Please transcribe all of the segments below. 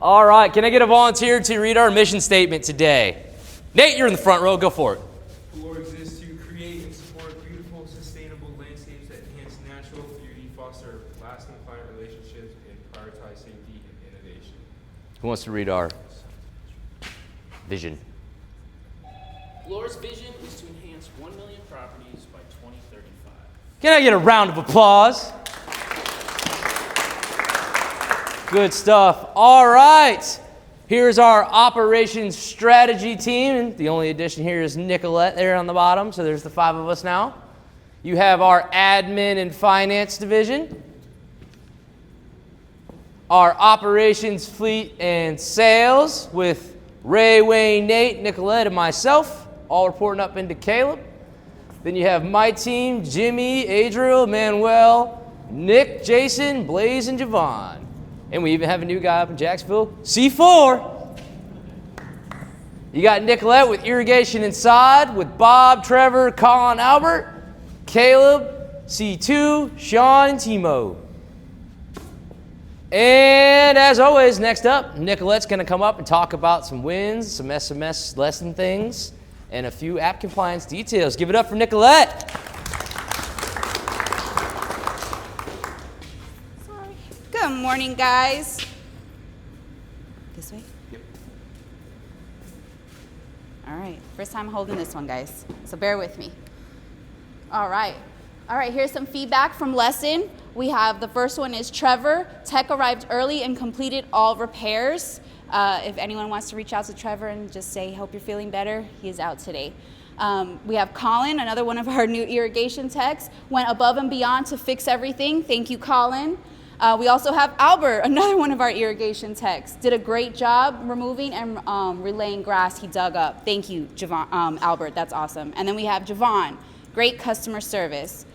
All right, can I get a volunteer to read our mission statement today? Nate, you're in the front row. Go for it. Pelor exists to create and support beautiful, sustainable landscapes that enhance natural beauty, foster lasting client relationships, and prioritize safety and innovation. Who wants to read our vision? Pelor's vision is to enhance 1 million properties by 2035. Can I get a round of applause? Good stuff. All right. Here's our operations strategy team. The only addition here is Nicolette there on the bottom. So there's the 5 of us now. You have our admin and finance division. Our operations, fleet, and sales with Ray, Wayne, Nate, Nicolette, and myself, all reporting up into Caleb. Then you have my team, Jimmy, Adriel, Manuel, Nick, Jason, Blaze, and Javon. And we even have a new guy up in Jacksonville, C4. You got Nicolette with irrigation and sod with Bob, Trevor, Colin, Albert, Caleb, C2, Sean, and Timo. And as always, next up, Nicolette's going to come up and talk about some wins, some SMS lesson things, and a few app compliance details. Give it up for Nicolette. Good morning, guys. This way? Yep. All right, first time holding this one, guys, so bear with me. All right, here's some feedback from lesson. We have the first one is Trevor. Tech arrived early and completed all repairs. If anyone wants to reach out to Trevor and just say, hope you're feeling better, he is out today. We have Colin, another one of our new irrigation techs, went above and beyond to fix everything. Thank you, Colin. We also have Albert, another one of our irrigation techs. Did a great job removing and relaying grass he dug up. Thank you, Albert, that's awesome. And then we have Javon, great customer service.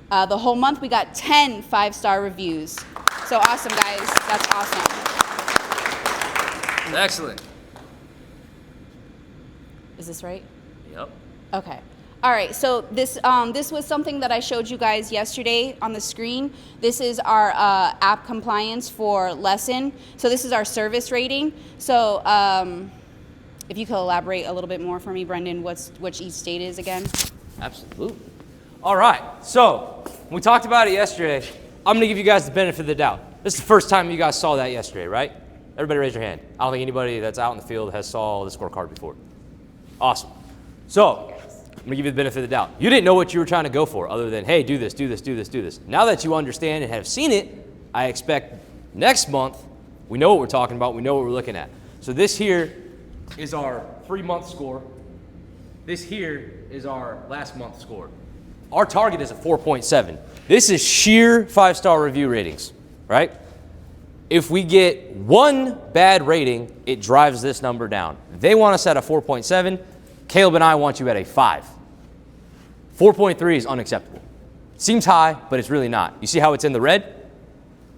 The whole month we got 10 5-star reviews. So awesome, guys, that's awesome. Excellent. Is this right? Yep. Okay. All right, so this was something that I showed you guys yesterday on the screen. This is our app compliance for lesson. So this is our service rating. So if you could elaborate a little bit more for me, Brendan, which each state is again? Absolutely. All right, so we talked about it yesterday. I'm going to give you guys the benefit of the doubt. This is the first time you guys saw that yesterday, right? Everybody raise your hand. I don't think anybody that's out in the field has saw the scorecard before. Awesome. So I'm gonna give you the benefit of the doubt. You didn't know what you were trying to go for other than, hey, do this, do this, do this, do this. Now that you understand and have seen it, I expect next month, we know what we're talking about, we know what we're looking at. So this here is our 3-month score. This here is our last month score. Our target is a 4.7. This is sheer 5-star review ratings, right? If we get one bad rating, it drives this number down. They want us at a 4.7. Caleb and I want you at a 5. 4.3 is unacceptable. Seems high, but it's really not. You see how it's in the red?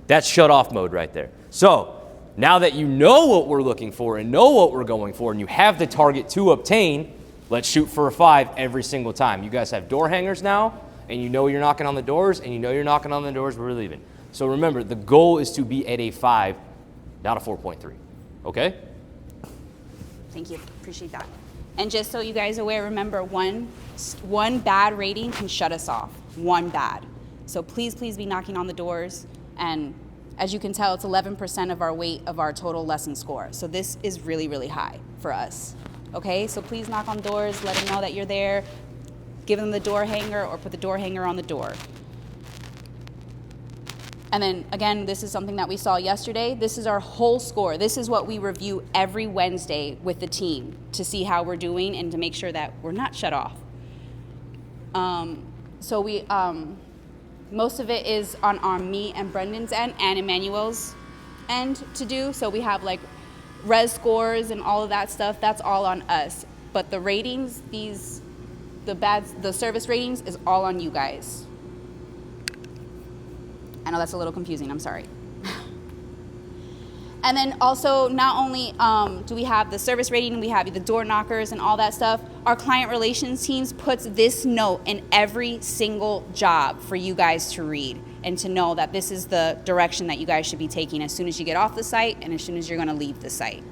That's shut off mode right there. So now that you know what we're looking for and know what we're going for and you have the target to obtain, let's shoot for a 5 every single time. You guys have door hangers now, and you know you're knocking on the doors, and you know you're knocking on the doors when we're leaving. So remember, the goal is to be at a 5, not a 4.3. Okay? Thank you, appreciate that. And just so you guys are aware, remember one bad rating can shut us off, one bad. So please be knocking on the doors. And as you can tell, it's 11% of our weight of our total lesson score. So this is really, really high for us. Okay, so please knock on doors, let them know that you're there, give them the door hanger or put the door hanger on the door. And then again, this is something that we saw yesterday. This is our whole score. This is what we review every Wednesday with the team to see how we're doing and to make sure that we're not shut off. So we, most of it is on me and Brendan's end and Emmanuel's end to do. So we have like res scores and all of that stuff. That's all on us. But the ratings, the service ratings is all on you guys. I know that's a little confusing, I'm sorry. And then also, not only do we have the service rating, we have the door knockers and all that stuff, our client relations teams puts this note in every single job for you guys to read. and to know that this is the direction that you guys should be taking as soon as you get off the site and as soon as you're going to leave the site.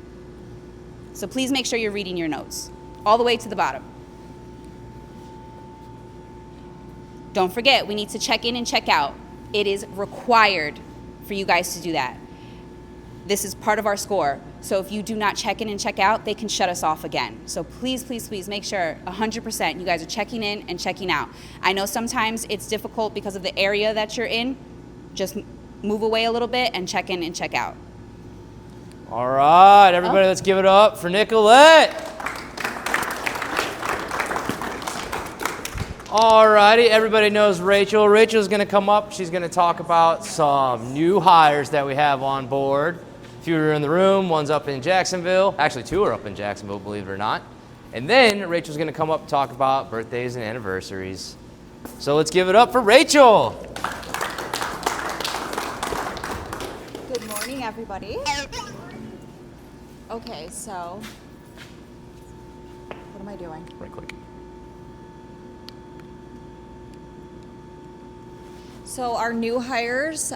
So please make sure you're reading your notes all the way to the bottom. Don't forget, we need to check in and check out. It is required for you guys to do that. This is part of our score. So if you do not check in and check out, they can shut us off again. So please, please, please make sure 100% you guys are checking in and checking out. I know sometimes it's difficult because of the area that you're in. Just move away a little bit and check in and check out. All right, everybody, let's give it up for Nicolette. All righty, everybody knows Rachel. Rachel's gonna come up. She's gonna talk about some new hires that we have on board. A few are in the room, one's up in Jacksonville. Actually, two are up in Jacksonville, believe it or not. And then Rachel's gonna come up and talk about birthdays and anniversaries. So let's give it up for Rachel. Good morning, everybody. Okay, so what am I doing? Right click. So our new hires,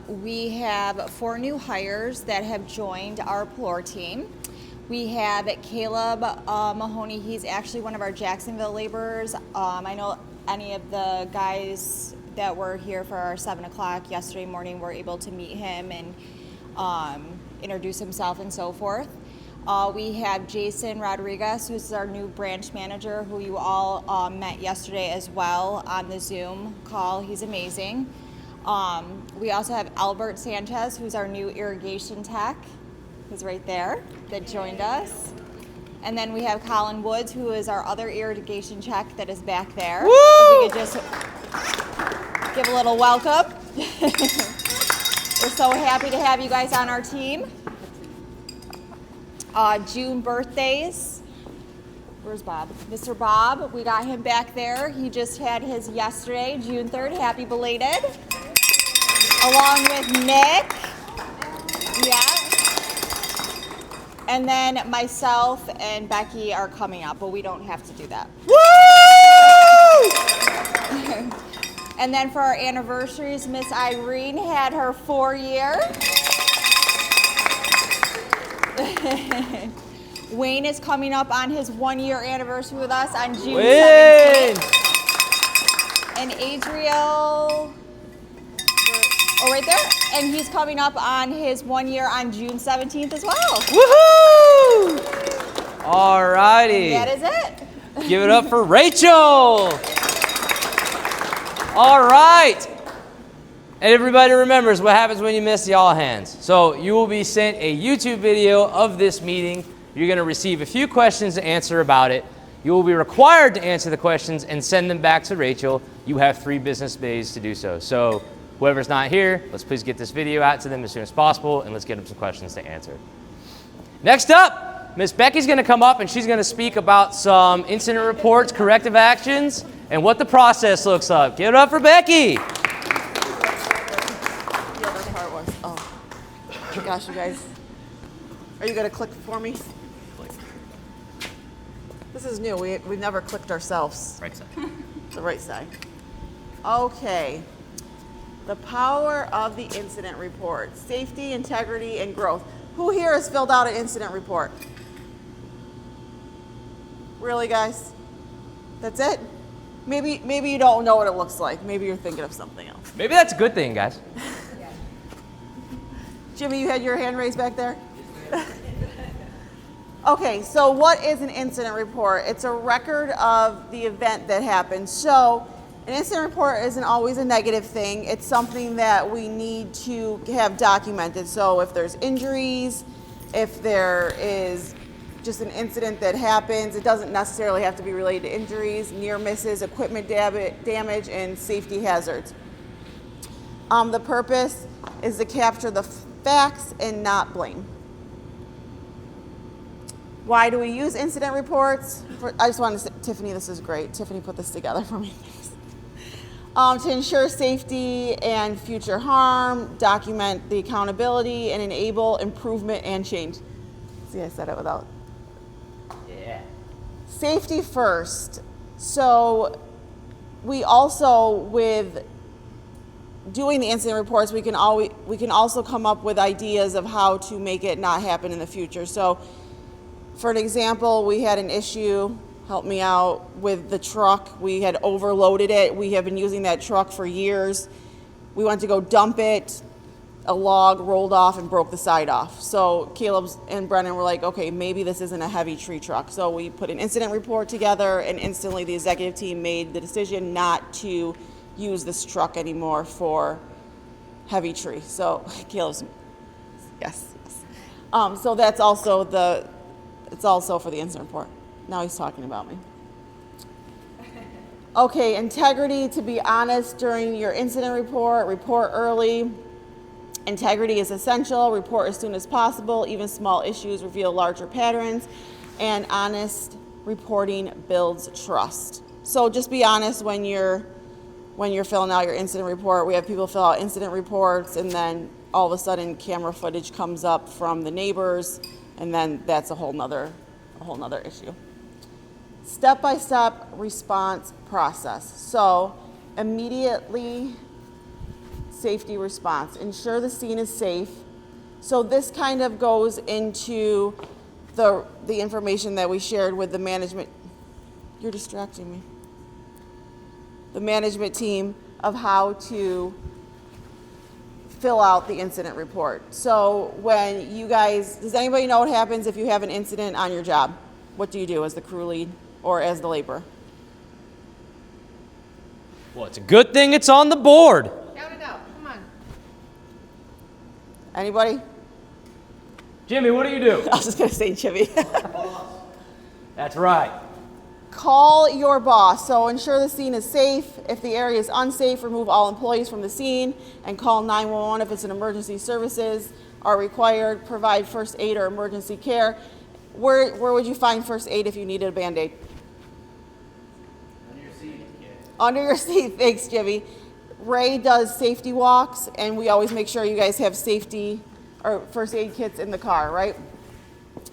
we have 4 new hires that have joined our Pelor team. We have Caleb Mahoney. He's actually one of our Jacksonville laborers. I know any of the guys that were here for our 7 o'clock yesterday morning were able to meet him and introduce himself and so forth. We have Jason Rodriguez, who's our new branch manager, who you all met yesterday as well on the Zoom call. He's amazing. We also have Albert Sanchez, who's our new irrigation tech. He's right there, that joined us. And then we have Colin Woods, who is our other irrigation tech that is back there. Woo! If we could just give a little welcome. We're so happy to have you guys on our team. June birthdays. Where's Bob? Mr. Bob, we got him back there. He just had his yesterday, June 3rd. Happy belated. Along with Nick. Yeah. And then myself and Becky are coming up, but we don't have to do that. Woo! And then for our anniversaries, Miss Irene had her 4-year. Wayne is coming up on his 1-year anniversary with us on June 17th. And Adriel, oh, right there. And he's coming up on his 1 year on June 17th as well. Woohoo! All righty. That is it. Give it up for Rachel. All right. And everybody remembers what happens when you miss the all hands. So you will be sent a YouTube video of this meeting. You're going to receive a few questions to answer about it. You will be required to answer the questions and send them back to Rachel. You have 3 business days to do so. So whoever's not here, let's please get this video out to them as soon as possible, and let's get them some questions to answer. Next up, Miss Becky's going to come up, and she's going to speak about some incident reports, corrective actions, and what the process looks like. Give it up for Becky. Gosh, you guys. Are you going to click for me? Click. This is new. We've never clicked ourselves. Right side. The right side. Okay. The power of the incident report. Safety, integrity, and growth. Who here has filled out an incident report? Really, guys? That's it? Maybe you don't know what it looks like. Maybe you're thinking of something else. Maybe that's a good thing, guys. Jimmy, you had your hand raised back there? Okay, so what is an incident report? It's a record of the event that happened. So an incident report isn't always a negative thing. It's something that we need to have documented. So if there's injuries, if there is just an incident that happens, it doesn't necessarily have to be related to injuries, near misses, equipment damage, and safety hazards. The purpose is to capture the facts and not blame. Why do we use incident reports? I just wanted to say, Tiffany, this is great. Tiffany put this together for me. To ensure safety and future harm, document the accountability, and enable improvement and change. See, I said it without. Yeah. Safety first. So we also, with doing the incident reports, we can also come up with ideas of how to make it not happen in the future. So, for an example, we had an issue, help me out, with the truck. We had overloaded it. We have been using that truck for years. We went to go dump it. A log rolled off and broke the side off. So Caleb and Brennan were like, okay, maybe this isn't a heavy tree truck. So we put an incident report together, and instantly the executive team made the decision not to use this truck anymore for heavy tree. So Caleb's, yes. So that's also it's also for the incident report. Now he's talking about me. Okay, integrity, to be honest during your incident report early. Integrity is essential. Report as soon as possible. Even small issues reveal larger patterns. And honest reporting builds trust. So just be honest when you're filling out your incident report. We have people fill out incident reports, and then all of a sudden camera footage comes up from the neighbors, and then that's a whole nother issue. Step-by-step response process. So immediately safety response. Ensure the scene is safe. So this kind of goes into the information that we shared with the management. You're distracting me. The management team of how to fill out the incident report. So when you guys, does anybody know what happens if you have an incident on your job? What do you do as the crew lead or as the laborer? Well, it's a good thing it's on the board. Count it out. Come on. Anybody? Jimmy, what do you do? I was just going to say Jimmy. That's right. Call your boss. So ensure the scene is safe. If the area is unsafe, remove all employees from the scene and call 911 if it's an emergency. Services are required. Provide first aid or emergency care. Where would you find first aid if you needed a Band-Aid? Under your seat. Yeah. Under your seat. Thanks, Jimmy. Ray does safety walks, and we always make sure you guys have safety or first aid kits in the car, right?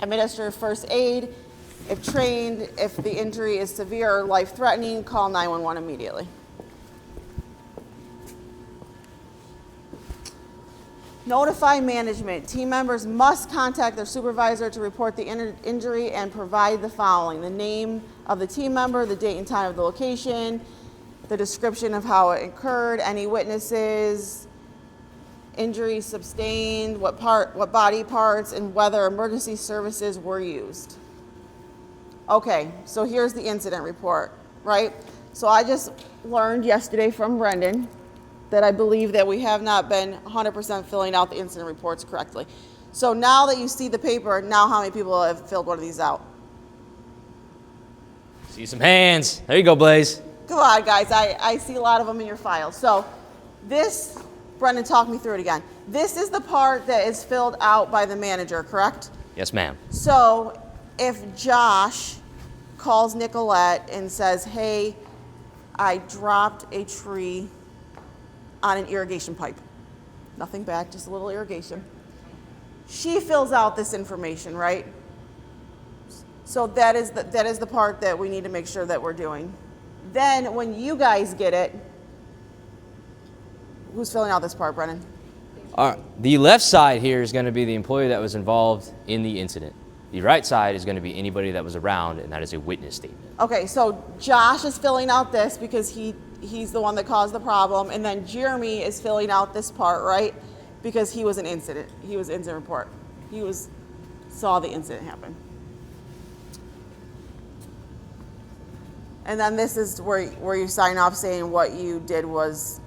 Administer first aid. If trained, if the injury is severe or life-threatening, call 911 immediately. Notify management. Team members must contact their supervisor to report the injury and provide the following: the name of the team member, the date and time of the location, the description of how it occurred, any witnesses, injury sustained, what body parts, and whether emergency services were used. Okay, so here's the incident report, right? So I just learned yesterday from Brendan that I believe that we have not been 100% filling out the incident reports correctly. So now that you see the paper, now how many people have filled one of these out? See some hands. There you go, Blaze. Come on, guys. I see a lot of them in your file. So this, Brendan, talk me through it again. This is the part that is filled out by the manager, correct? Yes, ma'am. So if Josh calls Nicolette and says, hey, I dropped a tree on an irrigation pipe. Nothing bad, just a little irrigation. She fills out this information, right? So that is the part that we need to make sure that we're doing. Then when you guys get it, who's filling out this part, Brennan? All right. The left side here is going to be the employee that was involved in the incident. The right side is going to be anybody that was around, and that is a witness statement. Okay, so Josh is filling out this because he's the one that caused the problem, and then Jeremy is filling out this part, right? Because he was an incident. He was incident report. Saw the incident happen. And then this is where you sign off saying what you did was,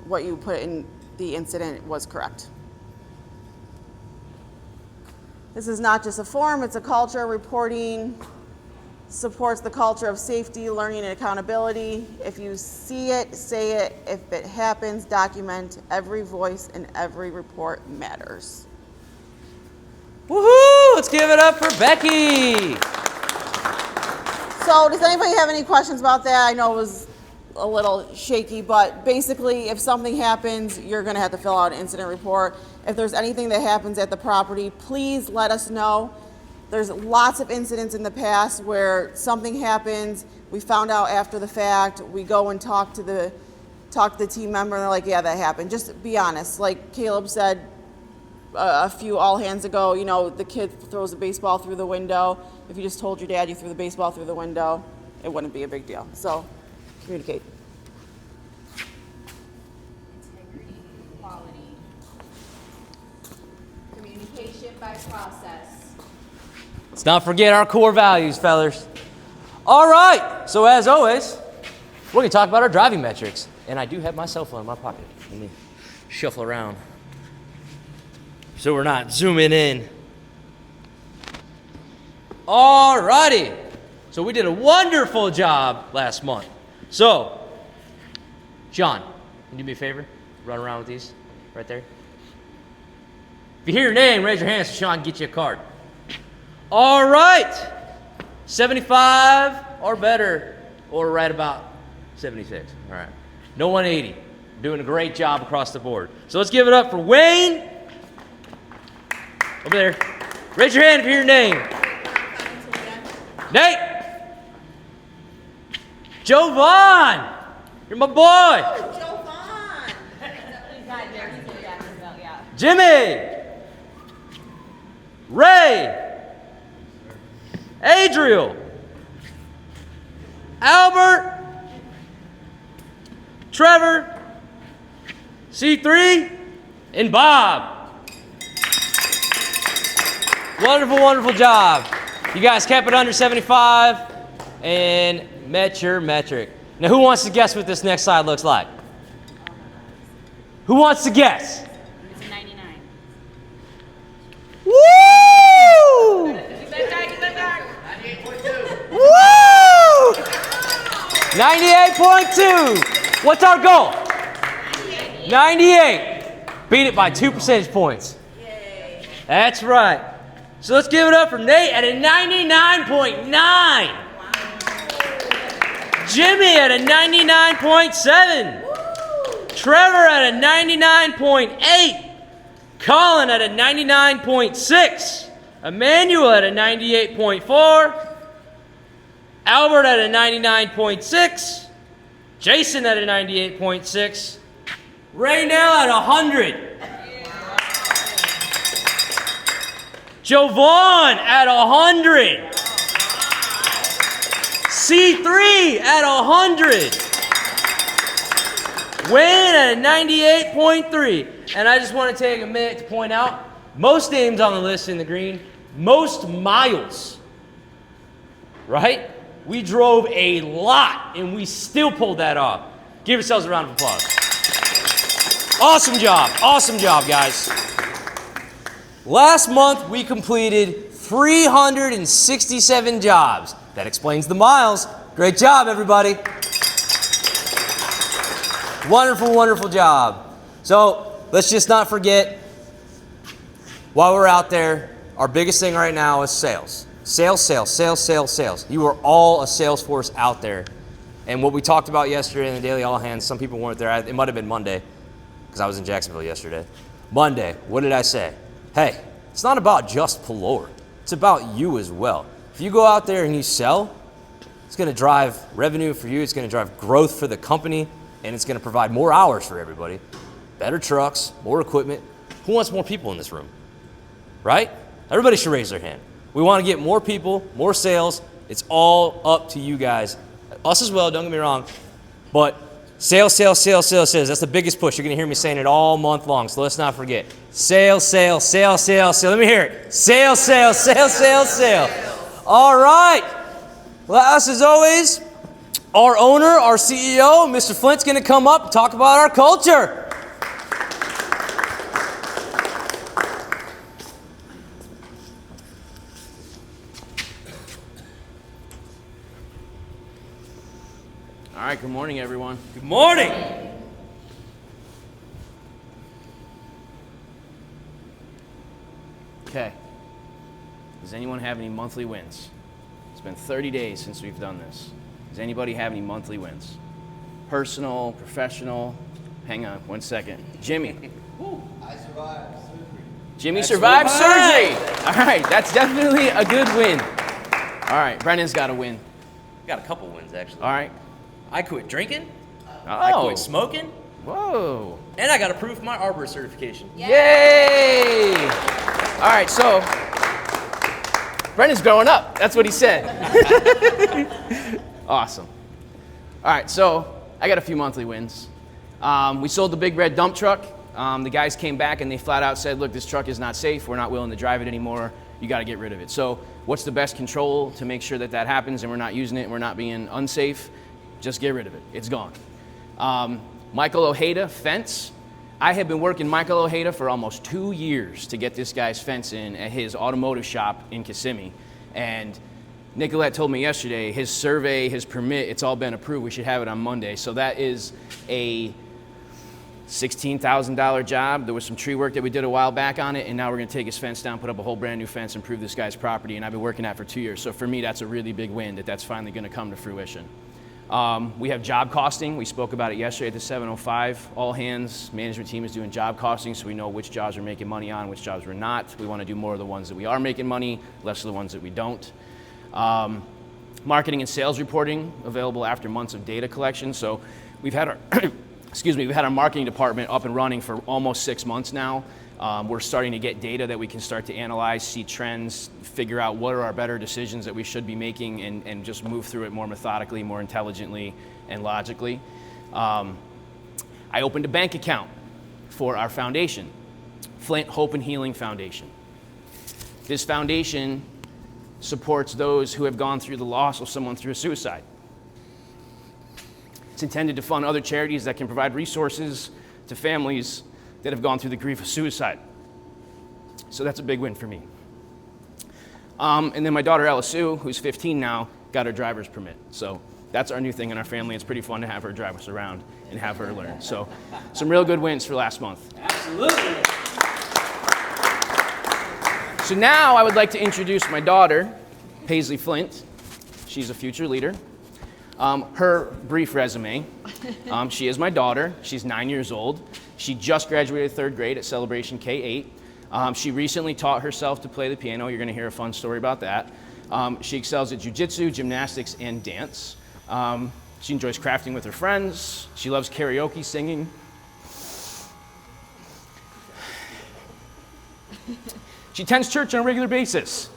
what you put in the incident was correct. This is not just a form, it's a culture. Reporting supports the culture of safety, learning, and accountability. If you see it, say it. If it happens, document. Every voice and every report matters. Woohoo! Let's give it up for Becky. So does anybody have any questions about that? I know it was a little shaky, but basically if something happens, you're gonna have to fill out an incident report. If there's anything that happens at the property, please let us know. There's lots of incidents in the past where something happens, we found out after the fact, we go and talk to talk to the team member and they're like, yeah, that happened. Just be honest. Like Caleb said a few all hands ago, you know, the kid throws a baseball through the window. If you just told your dad you threw the baseball through the window, it wouldn't be a big deal. So communicate. Integrity, quality. Communication by process. Let's not forget our core values, fellas. All right, so as always, we're gonna talk about our driving metrics. And I do have my cell phone in my pocket. Let me shuffle around so we're not zooming in. All righty, so we did a wonderful job last month. So, Sean, can you do me a favor? Run around with these right there. If you hear your name, raise your hand so Sean can get you a card. All right, 75 or better, or right about 76. All right, no 180. Doing a great job across the board. So let's give it up for Wayne. Over there. Raise your hand if you hear your name. Nate. Joe Vaughn. You're my boy. Joe Vaughn. Jimmy. Ray. Adriel. Albert. Trevor. C3. And Bob. Wonderful, wonderful job. You guys kept it under 75 and met your metric. Now, who wants to guess what this next slide looks like? Who wants to guess? It's a 99. Woo! You bet back. Woo! 98.2. What's our goal? 98. Beat it by 2 percentage points. Yay. That's right. So let's give it up for Nate at a 99.9. Wow. Jimmy at a 99.7. Trevor at a 99.8. Colin at a 99.6. Emmanuel at a 98.4. Albert at a 99.6. Jason at a 98.6. Raynell at 100. Jovan at 100. C3 at 100. Wayne at a 98.3. And I just want to take a minute to point out, most names on the list in the green, most miles, right? We drove a lot and we still pulled that off. Give yourselves a round of applause. Awesome job, guys. Last month, we completed 367 jobs. That explains the miles. Great job, everybody. Wonderful, wonderful job. So let's just not forget, while we're out there, our biggest thing right now is sales. Sales, sales, sales, sales, sales. You are all a sales force out there. And what we talked about yesterday in the Daily All Hands, some people weren't there. It might have been Monday, because I was in Jacksonville yesterday. Monday, what did I say? Hey, it's not about just Pelor. It's about you as well. If you go out there and you sell, it's going to drive revenue for you. It's going to drive growth for the company, and it's going to provide more hours for everybody. Better trucks, more equipment. Who wants more people in this room? Right? Everybody should raise their hand. We want to get more people, more sales. It's all up to you guys. Us as well, don't get me wrong. But sales, sales, sales, sales, sales. That's the biggest push. You're going to hear me saying it all month long, so let's not forget. Sales, sales, sales, sales, sales. Let me hear it. Sales, sales, sales, sales, sales. All right. Last as always, our owner, our CEO, Mr. Flint's going to come up and talk about our culture. All right, good morning, everyone. Good morning. Okay. Does anyone have any monthly wins? It's been 30 days since we've done this. Does anybody have any monthly wins? Personal, professional? Hang on 1 second. Jimmy. I survived surgery. Jimmy survived surgery. All right, that's definitely a good win. All right, Brennan's got a win. Got a couple wins, actually. All right. I quit drinking. All I Oh. quit smoking, Whoa. and I got approved for my arborist certification. Yay! All right, so Brendan's growing up. That's what he said. Awesome. All right, so I got a few monthly wins. We sold the big red dump truck. The guys came back and they flat out said, look, this truck is not safe. We're not willing to drive it anymore. You got to get rid of it. So what's the best control to make sure that that happens and we're not using it and we're not being unsafe? Just get rid of it. It's gone. Michael Ojeda fence. I have been working Michael Ojeda for almost 2 years to get this guy's fence in at his automotive shop in Kissimmee. And Nicolette told me yesterday, his survey, his permit, it's all been approved. We should have it on Monday. So that is a $16,000 job. There was some tree work that we did a while back on it, and now we're gonna take his fence down, put up a whole brand new fence, improve this guy's property, and I've been working that for 2 years. So for me, that's a really big win that that's finally gonna come to fruition. We have job costing. We spoke about it yesterday at the 705. All hands management team is doing job costing, so we know which jobs we're making money on, which jobs we're not. We wanna do more of the ones that we are making money, less of the ones that we don't. Marketing and sales reporting available after months of data collection. So we've had our we've had our marketing department up and running for almost 6 months now. We're starting to get data that we can start to analyze, see trends, figure out what are our better decisions that we should be making, and just move through it more methodically, more intelligently, and logically. I opened a bank account for our foundation, Flint Hope and Healing Foundation. This foundation supports those who have gone through the loss of someone through a suicide. It's intended to fund other charities that can provide resources to families that have gone through the grief of suicide. So that's a big win for me. And then my daughter Ella Sue, who's 15 now, got her driver's permit. So that's our new thing in our family. It's pretty fun to have her drive us around and have her learn. So some real good wins for last month. Absolutely. So now I would like to introduce my daughter, Paisley Flint. She's a future leader. Her brief resume. She is my daughter. She's 9 years old. She just graduated 3rd grade at Celebration K-8. She recently taught herself to play the piano. You're going to hear a fun story about that. She excels at jiu-jitsu, gymnastics, and dance. She enjoys crafting with her friends. She loves karaoke, singing. She attends church on a regular basis.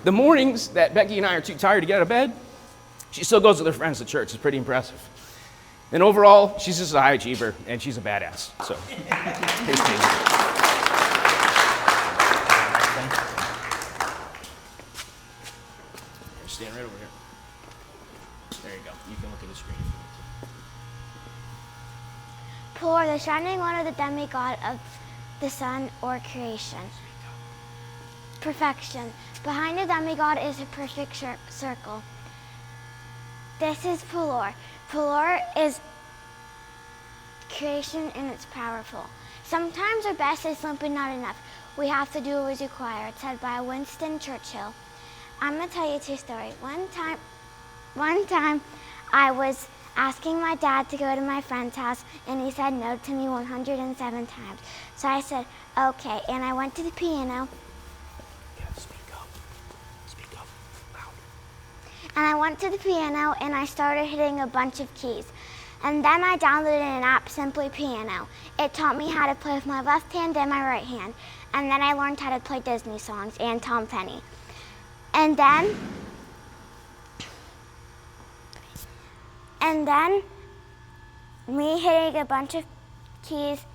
The mornings that Becky and I are too tired to get out of bed, she still goes with her friends to church. It's pretty impressive. And overall, she's just a high achiever, and she's a badass. So, here's Paisley. Stand right over here. There you go. You can look at the screen. Pelor, the shining one of the demigod of the sun or creation. Perfection. Behind the demigod is a perfect circle. This is Pelor. Pelor is creation and it's powerful. Sometimes our best is simply not enough. We have to do what is required, said by Winston Churchill. I'm gonna tell you two stories. One time I was asking my dad to go to my friend's house and he said no to me 107 times. So I said, okay, and I went to the piano. And I went to the piano and I started hitting a bunch of keys. And then I downloaded an app, Simply Piano. It taught me how to play with my left hand and my right hand. And then I learned how to play Disney songs and Tom Penny. And then me hitting a bunch of keys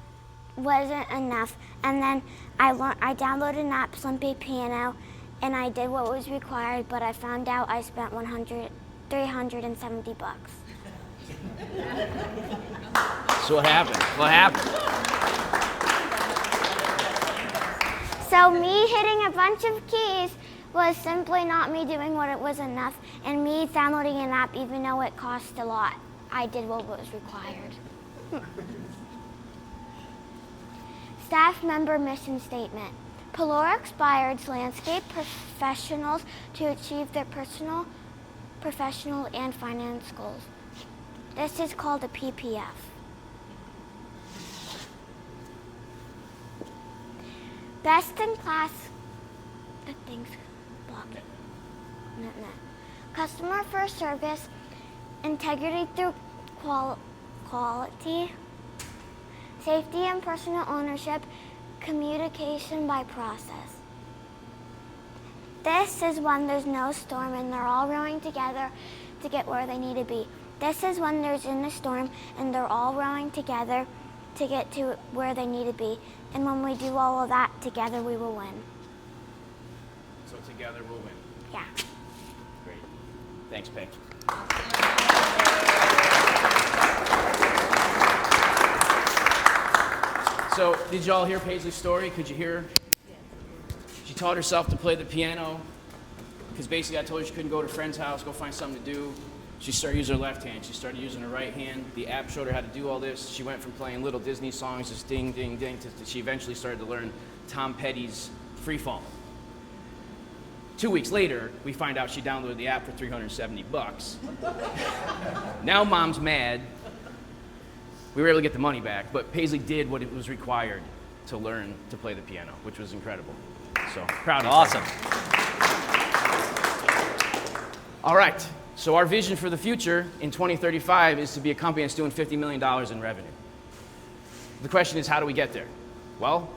wasn't enough. And then I downloaded an app, Simply Piano, and I did what was required, but I found out I spent $370. So what happened? What happened? So me hitting a bunch of keys was simply not me doing what it was enough, and me downloading an app even though it cost a lot. I did what was required. Staff member mission statement. Pelor inspires landscape professionals to achieve their personal, professional, and finance goals. This is called a PPF. Best in class, things blocking. Customer first service, integrity through quality, safety and personal ownership, communication by process. This is when there's no storm and they're all rowing together to get where they need to be. This is when there's in a storm and they're all rowing together to get to where they need to be. And when we do all of that together, we will win. So together we'll win. Yeah. Great. Thanks, Peg. So, did you all hear Paisley's story? Could you hear? She taught herself to play the piano because basically I told her she couldn't go to a friend's house, go find something to do. She started using her left hand. She started using her right hand. The app showed her how to do all this. She went from playing little Disney songs, just ding, ding, ding, to she eventually started to learn Tom Petty's Free Fall. 2 weeks later, we find out she downloaded the app for $370. Now mom's mad. We were able to get the money back, but Paisley did what it was required to learn to play the piano, which was incredible. So proud of her. Awesome. All right, so our vision for the future in 2035 is to be a company that's doing $50 million in revenue. The question is, how do we get there? Well,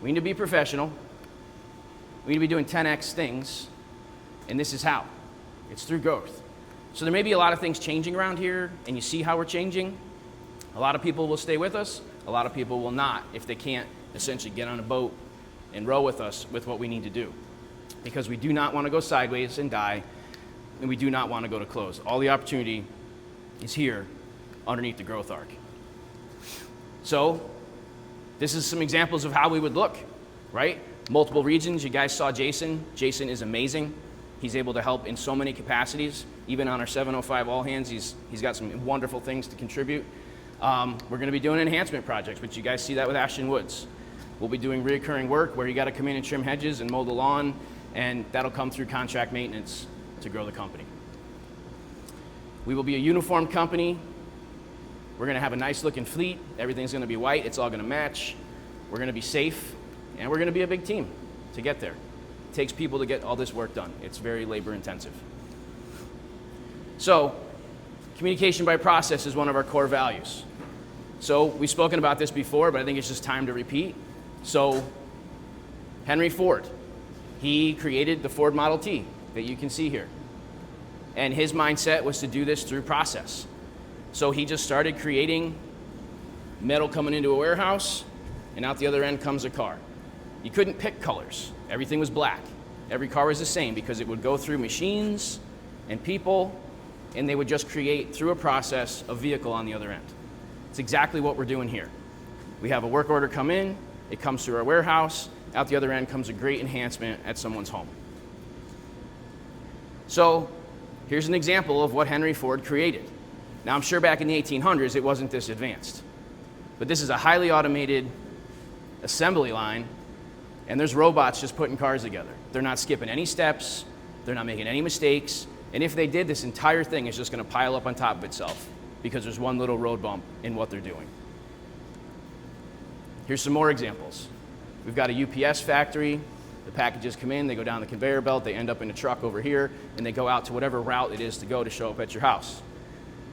we need to be professional. We need to be doing 10x things, and this is how. It's through growth. So there may be a lot of things changing around here, and you see how we're changing. A lot of people will stay with us. A lot of people will not if they can't essentially get on a boat and row with us with what we need to do. Because we do not want to go sideways and die, and we do not want to go to close. All the opportunity is here underneath the growth arc. So this is some examples of how we would look, right? Multiple regions. You guys saw Jason. Jason is amazing. He's able to help in so many capacities. Even on our 705 all hands, he's got some wonderful things to contribute. We're going to be doing enhancement projects, but you guys see that with Ashton Woods. We'll be doing reoccurring work where you got to come in and trim hedges and mow the lawn, and that'll come through contract maintenance to grow the company. We will be a uniformed company. We're going to have a nice looking fleet. Everything's going to be white. It's all going to match. We're going to be safe, and we're going to be a big team to get there. It takes people to get all this work done. It's very labor intensive. So, communication by process is one of our core values. So we've spoken about this before, but I think it's just time to repeat. So Henry Ford, he created the Ford Model T that you can see here. And his mindset was to do this through process. So he just started creating metal coming into a warehouse, and out the other end comes a car. You couldn't pick colors. Everything was black. Every car was the same because it would go through machines and people, and they would just create, through a process, a vehicle on the other end. It's exactly what we're doing here. We have a work order come in, it comes through our warehouse, out the other end comes a great enhancement at someone's home. So here's an example of what Henry Ford created. Now I'm sure back in the 1800s it wasn't this advanced, but this is a highly automated assembly line, and there's robots just putting cars together. They're not skipping any steps, they're not making any mistakes, and if they did, this entire thing is just going to pile up on top of itself because there's one little road bump in what they're doing. Here's some more examples. We've got a UPS factory. The packages come in, they go down the conveyor belt, they end up in a truck over here, and they go out to whatever route it is to go to show up at your house.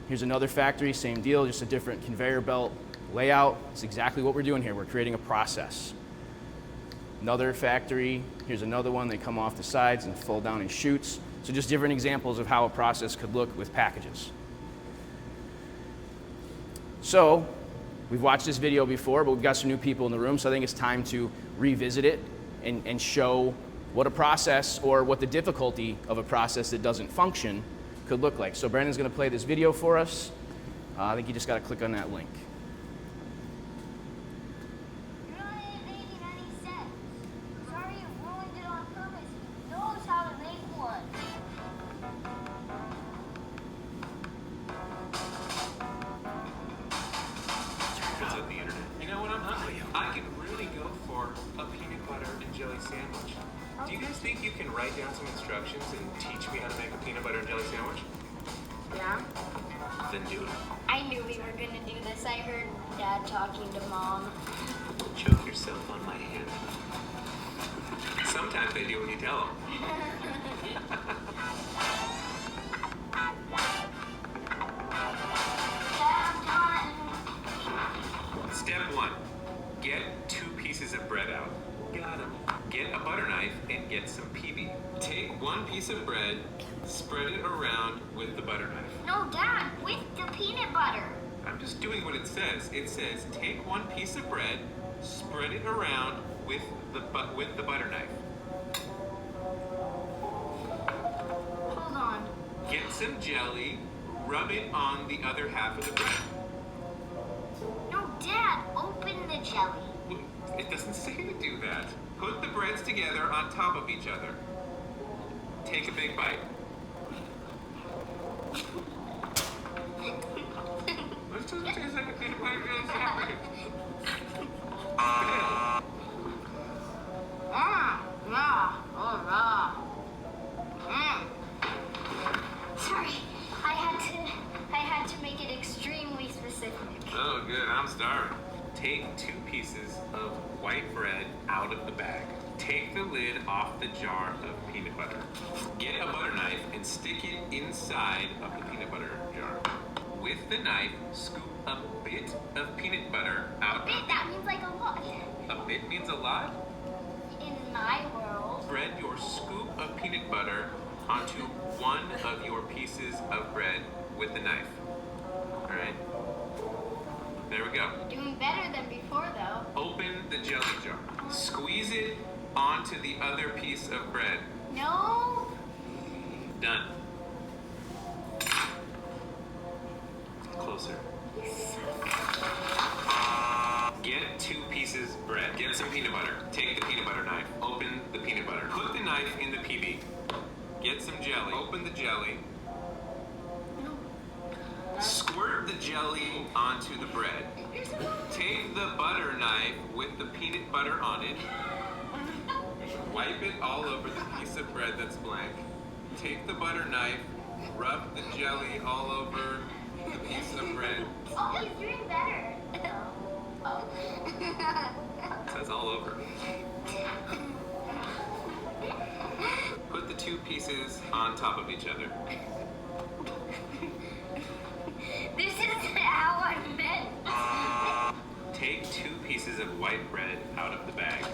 Here's another factory, same deal, just a different conveyor belt layout. It's exactly what we're doing here. We're creating a process. Another factory, here's another one. They come off the sides and fold down in chutes. So just different examples of how a process could look with packages. So we've watched this video before, but we've got some new people in the room, so I think it's time to revisit it and show what a process or what the difficulty of a process that doesn't function could look like. So Brandon's going to play this video for us. I think you just got to click on that link. Do you guys think you can write down some instructions and teach me how to make a peanut butter and jelly sandwich? Yeah. Then do it. I knew we were gonna do this. I heard Dad talking to Mom. Choke yourself on my hand. Sometimes they do when you tell them. Dad, Take one piece of bread, spread it around with the butter knife. No, Dad, with the peanut butter. I'm just doing what it says. It says take one piece of bread, spread it around with the butter knife. Hold on. Get some jelly, rub it on the other half of the bread. No, Dad, open the jelly. It doesn't say to do that. Put the breads together on top of each other. Take a big bite. This doesn't taste like a peanut butter jelly sandwich. Sorry, I had to make it extremely specific. Oh, good. I'm starving. Take 2 pieces of white bread out of the bag. Take the lid off the jar of peanut butter. Get a butter knife and stick it inside of the peanut butter jar. With the knife, scoop a bit of peanut butter out Bit, of that means like a lot. A bit means a lot? In my world. Spread your scoop of peanut butter onto one of your pieces of bread with the knife. All right? There we go. Doing better than before, though. Open the jelly jar. Squeeze it onto the other piece of bread. No. Done. Closer. Get 2 pieces of bread. Get some peanut butter. Take the peanut butter knife. Open the peanut butter. Put the knife in the PB. Get some jelly. Open the jelly. Squirt the jelly onto the bread. Take the butter knife with the peanut butter on it. Wipe it all over the piece of bread that's blank. Take the butter knife, rub the jelly all over the piece of bread. Oh, he's doing better. Oh. It says all over. Put the 2 pieces on top of each other. This isn't how I meant. Take 2 pieces of white bread out of the bag.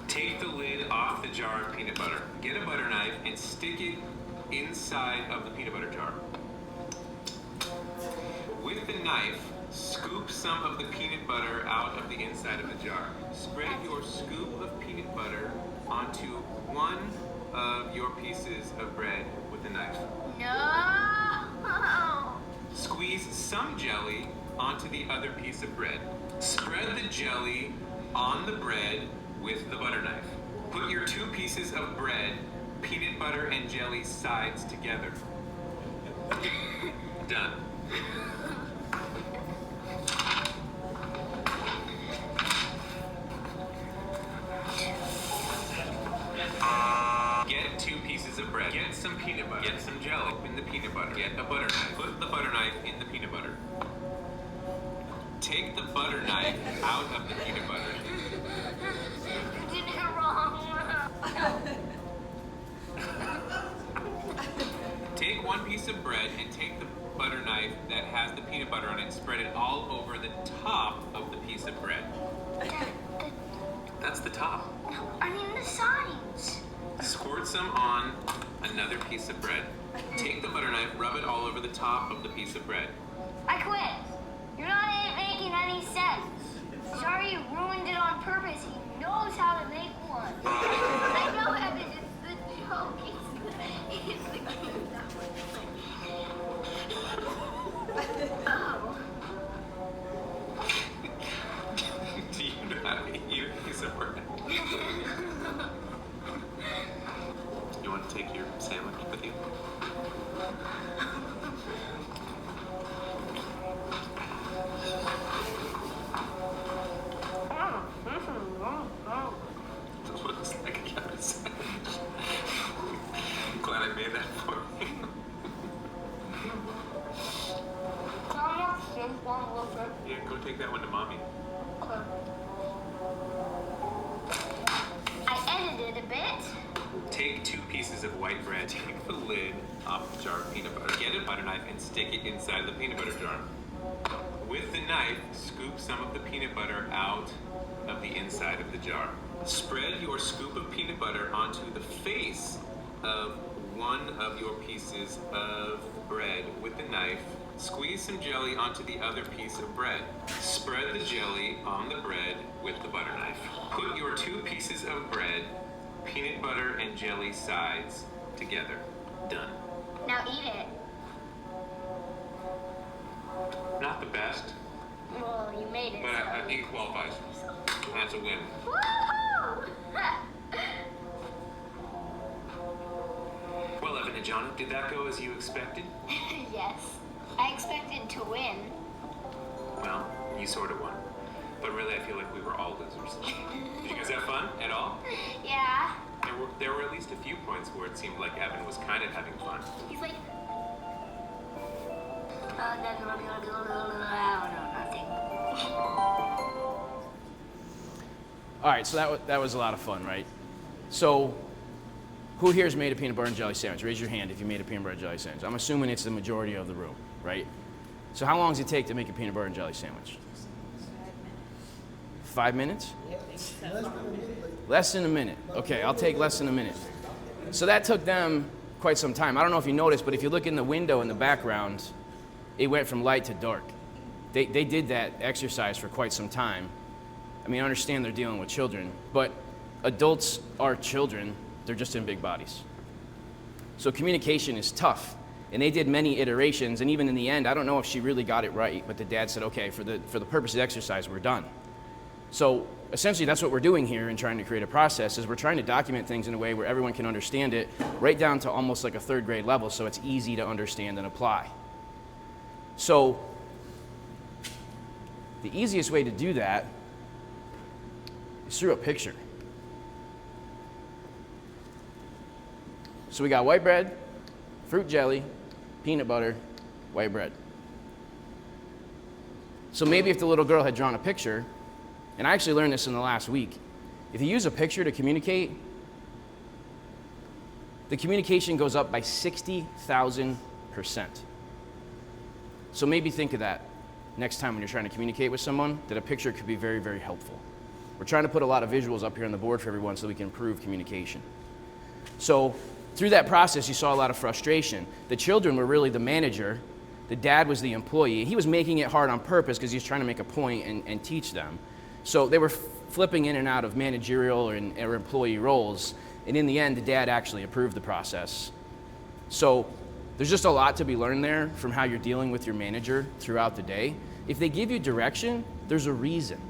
Take the lid off the jar of peanut butter. Get a butter knife and stick it inside of the peanut butter jar. With the knife, scoop some of the peanut butter out of the inside of the jar. Spread your scoop of peanut butter onto one of your pieces of bread with the knife. No. Squeeze some jelly onto the other piece of bread. Spread the jelly on the bread with the butter knife. Put your 2 pieces of bread, peanut butter and jelly sides together. Done. Get 2 pieces of bread. Get some peanut butter. Get some jelly. Open the peanut butter. Get a butter knife. Put the butter knife in the peanut butter. Take the butter knife out of the peanut butter. You did it wrong. Take 1 piece of bread and take the butter knife that has the peanut butter on it and spread it all over the top of the piece of bread. That's the top. I mean the sides. Squirt some on another piece of bread. Take the butter knife, rub it all over the top of the piece of bread. I quit. You're not making any sense. Sorry you ruined it on purpose. He knows how to make one. I know, Evan. It's the joke. It's the game. Oh. Do you know how to eat a piece of bread? You want to take your sandwich with you? That's what it's like a carrot sandwich. I'm glad I made that for you. Yeah, go take that one to mommy. I edited a bit. Take 2 pieces of white bread, take the lid off the jar of peanut butter, get a butter knife and stick it inside the peanut butter jar. With the knife, scoop some of the peanut butter out of the inside of the jar. Spread your scoop of peanut butter onto the face of one of your pieces of bread with a knife. Squeeze some jelly onto the other piece of bread. Spread the jelly on the bread with the butter knife. Put your 2 pieces of bread, peanut butter and jelly sides together. Done. Now eat it. Not the best, Well, you made it. but I think it qualifies. That's a win. Woohoo! Well, Evan and John, did that go as you expected? Yes. I expected to win. Well, you sort of won. But really, I feel like we were all losers. Did you guys have fun at all? Yeah. There were at least a few points where it seemed like Evan was kind of having fun. He's like, nothing. All right, so that was a lot of fun, right? So who here has made a peanut butter and jelly sandwich? Raise your hand if you made a peanut butter and jelly sandwich. I'm assuming it's the majority of the room, right? So how long does it take to make a peanut butter and jelly sandwich? 5 minutes? Less than a minute. Okay, I'll take less than a minute. So that took them quite some time. I don't know if you noticed, but if you look in the window in the background, it went from light to dark. They did that exercise for quite some time. I mean, I understand they're dealing with children, but adults are children, they're just in big bodies. So communication is tough. And they did many iterations, and even in the end, I don't know if she really got it right, but the dad said, okay, for the purpose of the exercise, we're done. So essentially that's what we're doing here in trying to create a process, is we're trying to document things in a way where everyone can understand it, right down to almost like a 3rd grade level, so it's easy to understand and apply. So the easiest way to do that is through a picture. So we got white bread, fruit jelly, peanut butter, white bread. So maybe if the little girl had drawn a picture, and I actually learned this in the last week, if you use a picture to communicate, the communication goes up by 60,000%. So maybe think of that next time when you're trying to communicate with someone, that a picture could be very, very helpful. We're trying to put a lot of visuals up here on the board for everyone so we can improve communication. So through that process, you saw a lot of frustration. The children were really the manager. The dad was the employee. He was making it hard on purpose because he was trying to make a point and teach them. So they were flipping in and out of managerial or employee roles. And in the end, the dad actually approved the process. So there's just a lot to be learned there from how you're dealing with your manager throughout the day. If they give you direction, there's a reason.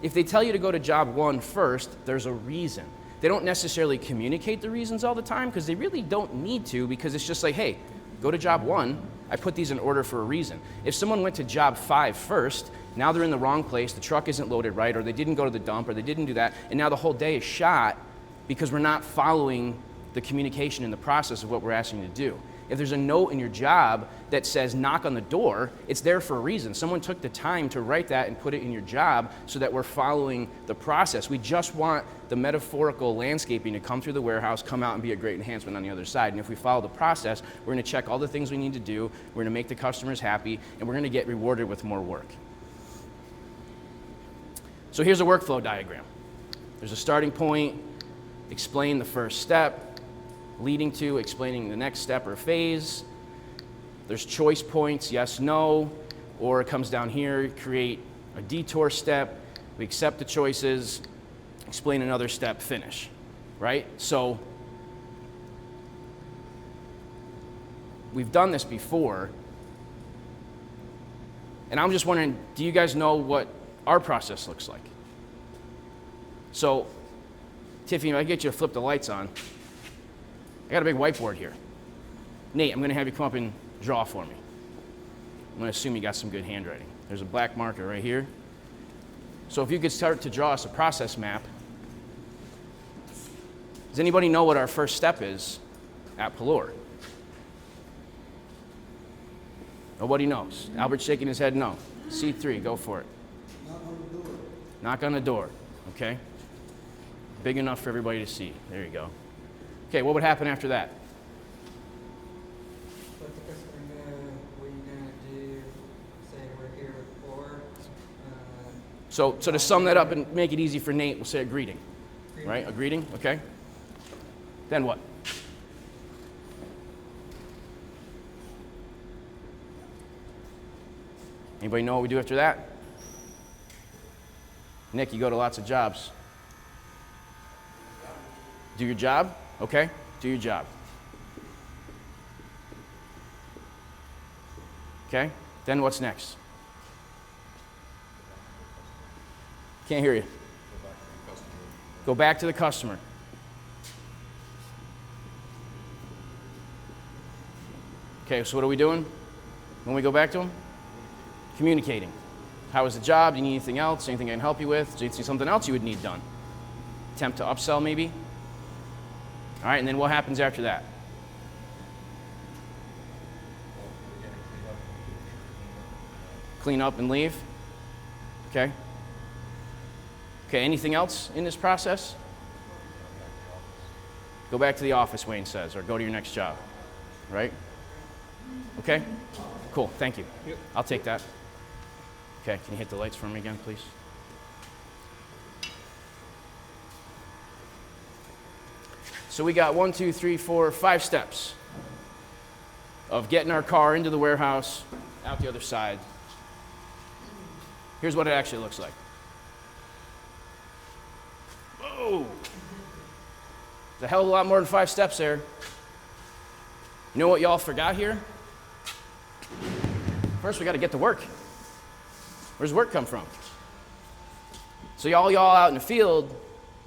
If they tell you to go to job 1 first, there's a reason. They don't necessarily communicate the reasons all the time because they really don't need to, because it's just like, hey, go to job 1. I put these in order for a reason. If someone went to job 5 first, now they're in the wrong place, the truck isn't loaded right, or they didn't go to the dump, or they didn't do that, and now the whole day is shot because we're not following the communication in the process of what we're asking you to do. If there's a note in your job that says knock on the door, it's there for a reason. Someone took the time to write that and put it in your job so that we're following the process. We just want the metaphorical landscaping to come through the warehouse, come out and be a great enhancement on the other side. And if we follow the process, we're going to check all the things we need to do, we're going to make the customers happy, and we're going to get rewarded with more work. So here's a workflow diagram. There's a starting point, explain the first step, leading to explaining the next step or phase. There's choice points, yes, no, or it comes down here, create a detour step, we accept the choices, explain another step, finish, right? So we've done this before, and I'm just wondering, do you guys know what our process looks like? So, Tiffany, if I get you to flip the lights on, I got a big whiteboard here. Nate, I'm going to have you come up and draw for me. I'm going to assume you got some good handwriting. There's a black marker right here. So if you could start to draw us a process map. Does anybody know what our first step is at Pelor? Nobody knows. Albert's shaking his head no. C3, go for it. Knock on the door. Knock on the door, okay? Big enough for everybody to see. There you go. Okay, what would happen after that? What the customer know, what you gonna do, say we're here for, So to sum that up and make it easy for Nate, we'll say a greeting, right? A greeting, okay? Then what? Anybody know what we do after that? Nick, you go to lots of jobs. Do your job? Okay, do your job. Okay, then what's next? Can't hear you. Go back to the customer. Okay, so what are we doing when we go back to them? Communicating. How was the job? Do you need anything else? Anything I can help you with? Do you see something else you would need done? Attempt to upsell maybe? All right, and then what happens after that? Clean up and leave? Okay. Okay, anything else in this process? Go back to the office, Wayne says, or go to your next job, right? Okay? Cool, thank you. Yep. I'll take that. Okay, can you hit the lights for me again, please? So we got 1, 2, 3, 4, 5 steps of getting our car into the warehouse, out the other side. Here's what it actually looks like. Whoa! There's a hell of a lot more than 5 steps there. You know what y'all forgot here? First, we got to get to work. Where's work come from? So y'all out in the field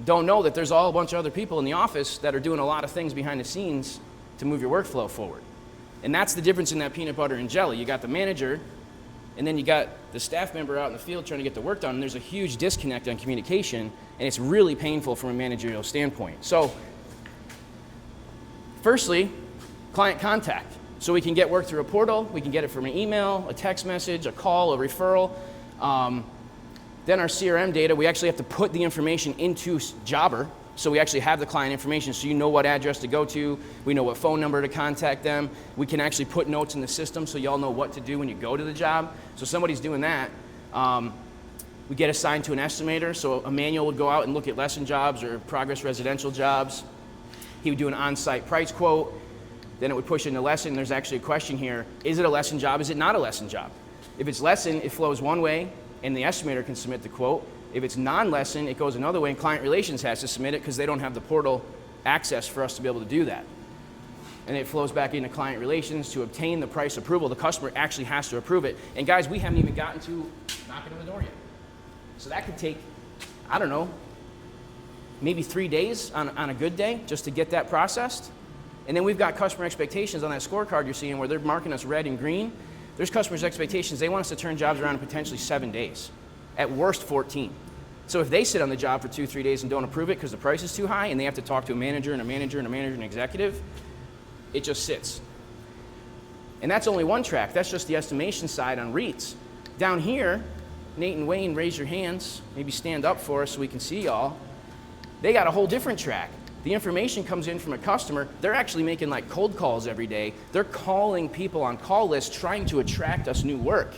don't know that there's all a bunch of other people in the office that are doing a lot of things behind the scenes to move your workflow forward. And that's the difference in that peanut butter and jelly. You got the manager, and then you got the staff member out in the field trying to get the work done, and there's a huge disconnect on communication, and it's really painful from a managerial standpoint. So, firstly, client contact. So we can get work through a portal, we can get it from an email, a text message, a call, a referral. Then our CRM data, we actually have to put the information into Jobber, so we actually have the client information, so you know what address to go to, we know what phone number to contact them, we can actually put notes in the system so y'all know what to do when you go to the job. So somebody's doing that. We get assigned to an estimator, so Emmanuel would go out and look at lesson jobs or progress residential jobs. He would do an on-site price quote, then it would push into lesson. There's actually a question here, is it a lesson job, is it not a lesson job? If it's lesson, it flows one way, and the estimator can submit the quote. If it's non-lesson, it goes another way, and client relations has to submit it because they don't have the portal access for us to be able to do that. And it flows back into client relations to obtain the price approval. The customer actually has to approve it. And guys, we haven't even gotten to knocking on the door yet. So that could take, I don't know, maybe 3 days on a good day just to get that processed. And then we've got customer expectations on that scorecard you're seeing where they're marking us red and green. There's customers' expectations. They want us to turn jobs around in potentially 7 days, at worst 14. So if they sit on the job for 2-3 days and don't approve it because the price is too high and they have to talk to a manager and a manager and a manager and an executive, it just sits. And that's only one track. That's just the estimation side on REITs. Down here, Nate and Wayne, raise your hands. Maybe stand up for us so we can see y'all. They got a whole different track. The information comes in from a customer. They're actually making like cold calls every day. They're calling people on call lists trying to attract us new work.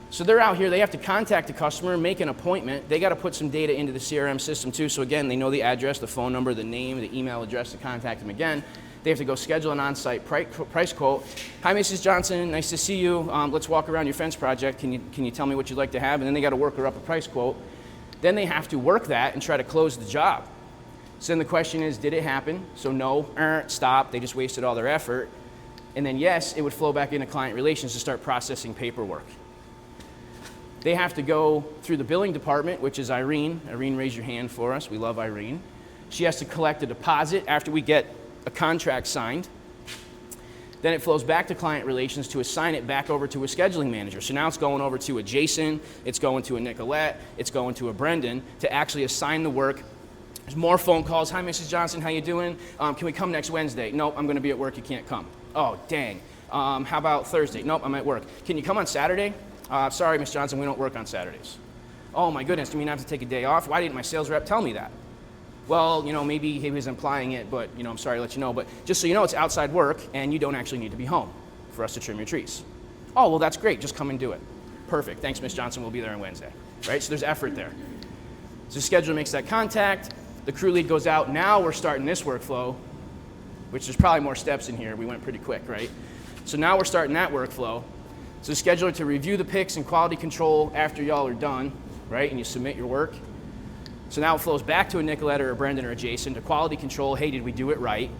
So they're out here, they have to contact the customer, make an appointment. They got to put some data into the CRM system too. So again, they know the address, the phone number, the name, the email address to contact them again. They have to go schedule an on-site price quote. Hi, Mrs. Johnson, nice to see you. Let's walk around your fence project. Can you tell me what you'd like to have? And then they got to work her up a price quote. Then they have to work that and try to close the job. So then the question is, did it happen? So no, stop, they just wasted all their effort. And then yes, it would flow back into client relations to start processing paperwork. They have to go through the billing department, which is Irene. Irene, raise your hand for us. We love Irene. She has to collect a deposit after we get a contract signed. Then it flows back to client relations to assign it back over to a scheduling manager. So now it's going over to a Jason, it's going to a Nicolette, it's going to a Brendan to actually assign the work. There's more phone calls. Hi, Mrs. Johnson, how you doing? Can we come next Wednesday? Nope, I'm going to be at work. You can't come. Oh, dang. How about Thursday? Nope, I'm at work. Can you come on Saturday? Sorry, Miss Johnson, we don't work on Saturdays. Oh, my goodness, do you mean I have to take a day off? Why didn't my sales rep tell me that? Well, maybe he was implying it, but, I'm sorry to let you know. But just so you know, it's outside work, and you don't actually need to be home for us to trim your trees. Oh, well, that's great. Just come and do it. Perfect. Thanks, Miss Johnson. We'll be there on Wednesday. Right? So there's effort there. So the scheduler makes that contact. The crew lead goes out. Now we're starting this workflow, which there's probably more steps in here. We went pretty quick, right? So now we're starting that workflow. So the scheduler to review the pics and quality control after y'all are done, right? And you submit your work. So now it flows back to a Nicoletta or a Brendan or a Jason to quality control. Hey, did we do it right?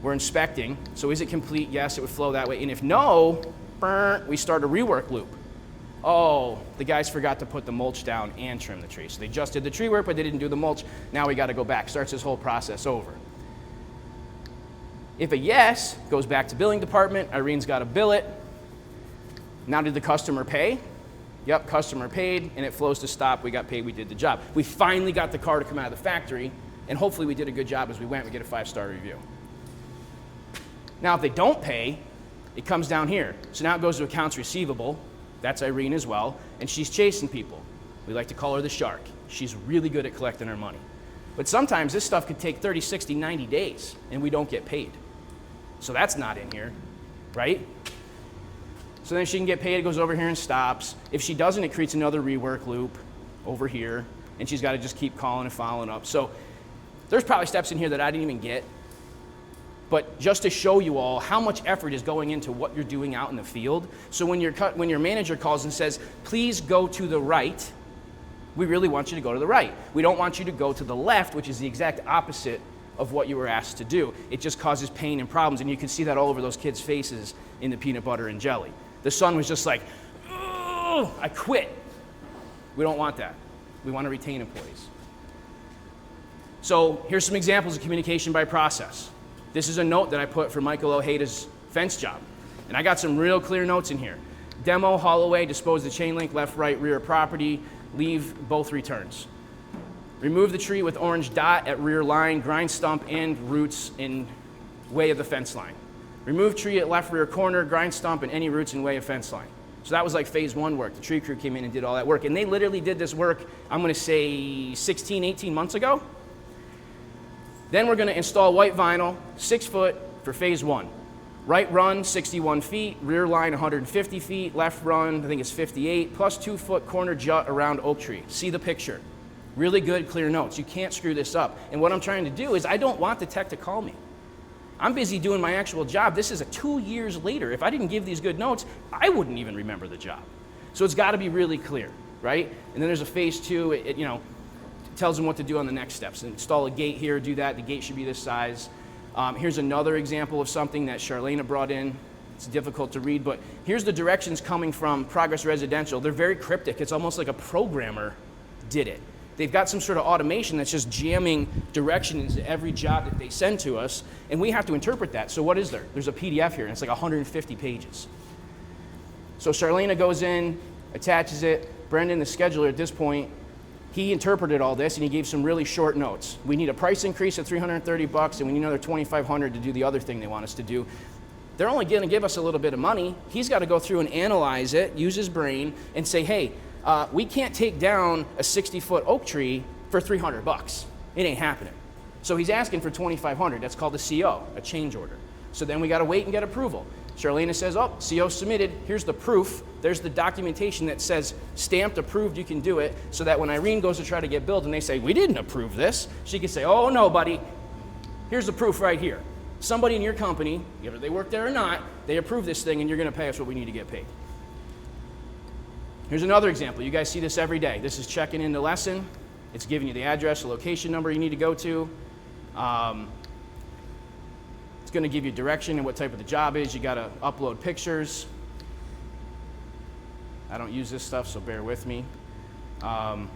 We're inspecting. So is it complete? Yes, it would flow that way. And if no, we start a rework loop. Oh, the guys forgot to put the mulch down and trim the tree. So they just did the tree work, but they didn't do the mulch. Now we got to go back. Starts this whole process over. If a yes, goes back to billing department. Irene's got to bill it. Now did the customer pay? Yep, customer paid, and it flows to stop. We got paid, we did the job. We finally got the car to come out of the factory, and hopefully we did a good job as we went. We get a 5-star review. Now if they don't pay, it comes down here. So now it goes to accounts receivable. That's Irene as well, and she's chasing people. We like to call her the shark. She's really good at collecting her money. But sometimes this stuff could take 30, 60, 90 days, and we don't get paid. So that's not in here, right? So then she can get paid, it goes over here and stops. If she doesn't, it creates another rework loop over here, and she's got to just keep calling and following up. So there's probably steps in here that I didn't even get. But just to show you all how much effort is going into what you're doing out in the field. So when your manager calls and says, please go to the right, we really want you to go to the right. We don't want you to go to the left, which is the exact opposite of what you were asked to do. It just causes pain and problems, and you can see that all over those kids' faces in the peanut butter and jelly. The son was just like, oh, I quit. We don't want that. We want to retain employees. So here's some examples of communication by process. This is a note that I put for Michael Ojeda's fence job. And I got some real clear notes in here. Demo, haul away, dispose the chain link, left, right, rear property, leave both returns. Remove the tree with orange dot at rear line, grind stump and roots in way of the fence line. Remove tree at left rear corner, grind stump and any roots in way of fence line. So that was like phase 1 work. The tree crew came in and did all that work. And they literally did this work, I'm going to say 16, 18 months ago. Then we're going to install white vinyl, 6 foot for phase 1. Right run, 61 feet, rear line, 150 feet, left run, I think it's 58, plus 2 foot corner jut around oak tree. See the picture. Really good, clear notes. You can't screw this up. And what I'm trying to do is I don't want the tech to call me. I'm busy doing my actual job. This is 2 years later. If I didn't give these good notes, I wouldn't even remember the job. So it's got to be really clear, right? And then there's a phase 2, it tells them what to do on the next steps. Install a gate here, do that. The gate should be this size. Here's another example of something that Charlena brought in. It's difficult to read, but here's the directions coming from Progress Residential. They're very cryptic. It's almost like a programmer did it. They've got some sort of automation that's just jamming directions into every job that they send to us, and we have to interpret that. So what is there? There's a PDF here, and it's like 150 pages. So Charlena goes in, attaches it. Brendan, the scheduler at this point, he interpreted all this, and he gave some really short notes. We need a price increase of $330, and we need another $2,500 to do the other thing they want us to do. They're only going to give us a little bit of money. He's got to go through and analyze it, use his brain, and say, hey, we can't take down a 60-foot oak tree for $300. It ain't happening. So he's asking for $2,500. That's called a CO, a change order. So then we got to wait and get approval. Charlena says, oh, CO submitted. Here's the proof. There's the documentation that says stamped, approved, you can do it, so that when Irene goes to try to get billed and they say, we didn't approve this, she can say, oh, no, buddy. Here's the proof right here. Somebody in your company, whether they work there or not, they approve this thing, and you're going to pay us what we need to get paid. Here's another example. You guys see this every day. This is checking in the lesson. It's giving you the address, the location number you need to go to. It's going to give you direction and what type of the job is. You got to upload pictures. I don't use this stuff, so bear with me. Right,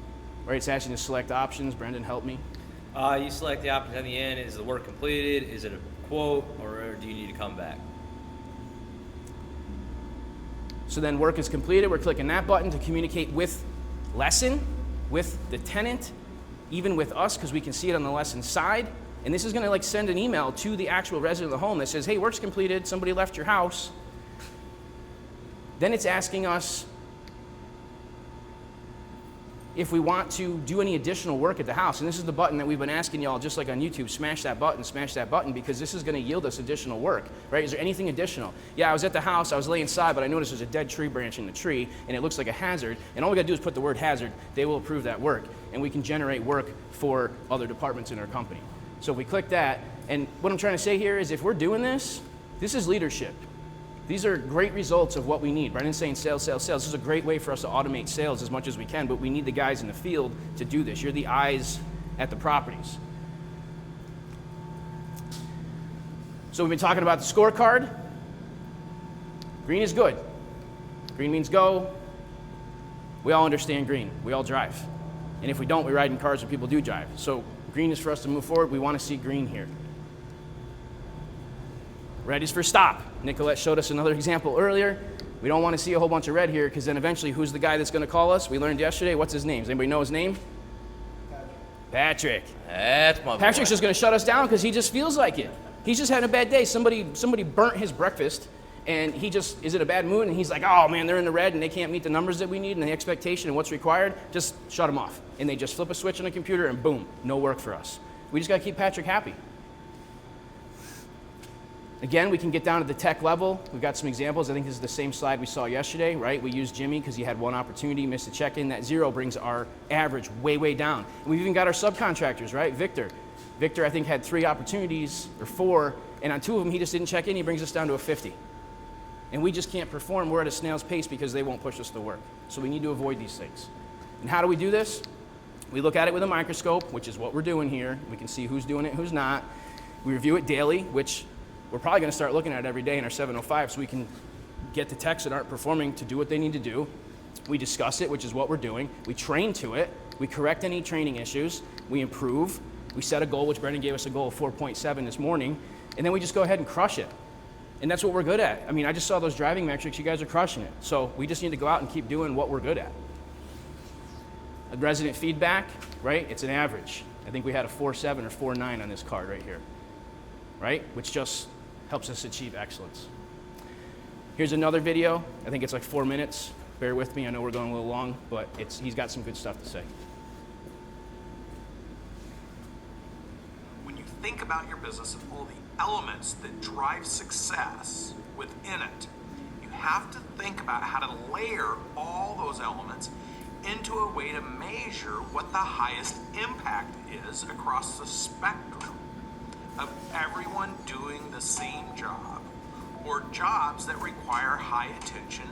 it's asking you to select options. Brendan, help me. You select the option at the end. Is the work completed? Is it a quote, or do you need to come back? So then work is completed. We're clicking that button to communicate with lesson, with the tenant, even with us, because we can see it on the lesson side. And this is going to like send an email to the actual resident of the home that says, hey, work's completed. Somebody left your house. Then it's asking us if we want to do any additional work at the house. And this is the button that we've been asking y'all, just like on YouTube, smash that button, because this is going to yield us additional work, right? Is there anything additional? Yeah, I was at the house, I was laying inside, but I noticed there's a dead tree branch in the tree, and it looks like a hazard, and all we got to do is put the word hazard. They will approve that work, and we can generate work for other departments in our company. So if we click that, and what I'm trying to say here is if we're doing this, this is leadership. These are great results of what we need. Brendan's saying sales, sales, sales. This is a great way for us to automate sales as much as we can, but we need the guys in the field to do this. You're the eyes at the properties. So we've been talking about the scorecard. Green is good. Green means go. We all understand green. We all drive. And if we don't, we ride in cars where people do drive. So green is for us to move forward. We want to see green here. Red is for stop. Nicolette showed us another example earlier. We don't want to see a whole bunch of red here because then eventually who's the guy that's going to call us? We learned yesterday. What's his name? Does anybody know his name? Patrick. That's my Patrick's boy. just going to shut us down because he just feels like it. He's just had a bad day. Somebody burnt his breakfast and he just is in a bad mood and he's like, oh man, they're in the red and they can't meet the numbers that we need and the expectation and what's required. Just shut them off. And they just flip a switch on the computer and boom, no work for us. We just got to keep Patrick happy. Again, we can get down to the tech level. We've got some examples. I think this is the same slide we saw yesterday, right? We used Jimmy because he had one opportunity, missed a check-in. That 0 brings our average way, way down. And we've even got our subcontractors, right? Victor, I think, had 3 opportunities, or 4, and on 2 of them, he just didn't check in. He brings us down to a 50. And we just can't perform. We're at a snail's pace because they won't push us to work. So we need to avoid these things. And how do we do this? We look at it with a microscope, which is what we're doing here. We can see who's doing it, who's not. We review it daily, which we're probably going to start looking at it every day in our 705 so we can get the techs that aren't performing to do what they need to do. We discuss it, which is what we're doing. We train to it. We correct any training issues. We improve. We set a goal, which Brendan gave us a goal of 4.7 this morning, and then we just go ahead and crush it. And that's what we're good at. I mean, I just saw those driving metrics. You guys are crushing it. So we just need to go out and keep doing what we're good at. A resident feedback, right? It's an average. I think we had a 4.7 or 4.9 on this card right here, right? Which just helps us achieve excellence. Here's another video. I think it's like 4 minutes. Bear with me. I know we're going a little long, but he's got some good stuff to say. When you think about your business and all the elements that drive success within it, you have to think about how to layer all those elements into a way to measure what the highest impact is across the spectrum of everyone doing the same job, or jobs that require high attention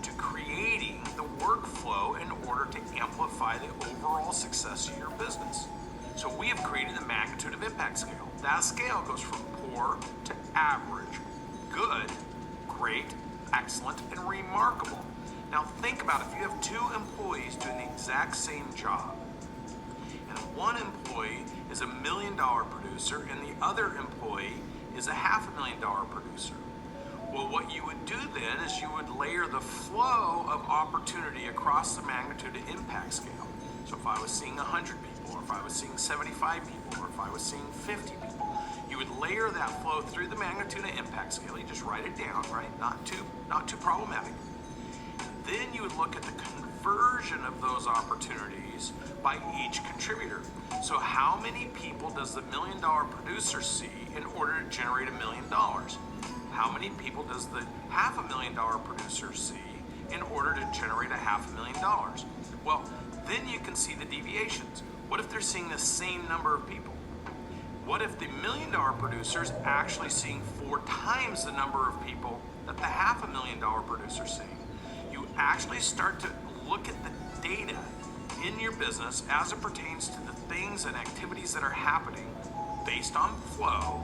to creating the workflow in order to amplify the overall success of your business. So we have created the magnitude of impact scale. That scale goes from poor to average, good, great, excellent, and remarkable. Now think about it. If you have 2 employees doing the exact same job, and one employee is $1 million producer and the other employee is a $500,000 producer. Well, what you would do then is you would layer the flow of opportunity across the magnitude of impact scale. So if I was seeing 100 people, or if I was seeing 75 people, or if I was seeing 50 people, you would layer that flow through the magnitude of impact scale. You just write it down, right? Not too problematic. Then you would look at the conversion of those opportunities by each contributor. So how many people does the $1 million producer see in order to generate $1 million? How many people does the $500,000 producer see in order to generate $500,000? Well, then you can see the deviations. What if they're seeing the same number of people? What if the $1 million producer is actually seeing 4 times the number of people that the $500,000 producer is seeing? You actually start to look at the data in your business as it pertains to the things and activities that are happening based on flow.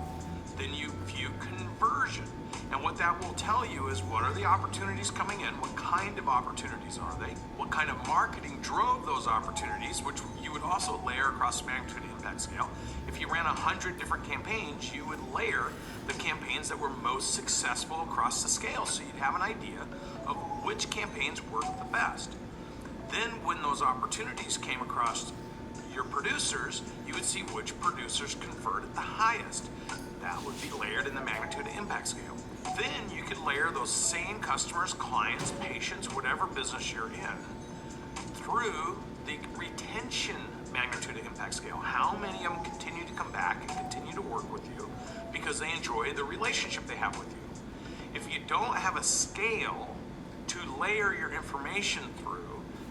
Then you view conversion. And what that will tell you is what are the opportunities coming in, what kind of opportunities are they, what kind of marketing drove those opportunities, which you would also layer across the magnitude impact scale. If you ran 100 different campaigns, you would layer the campaigns that were most successful across the scale so you'd have an idea of which campaigns worked the best. Then when those opportunities came across your producers, you would see which producers converted the highest. That would be layered in the magnitude of impact scale. Then you could layer those same customers, clients, patients, whatever business you're in, through the retention magnitude of impact scale. How many of them continue to come back and continue to work with you because they enjoy the relationship they have with you? If you don't have a scale to layer your information through,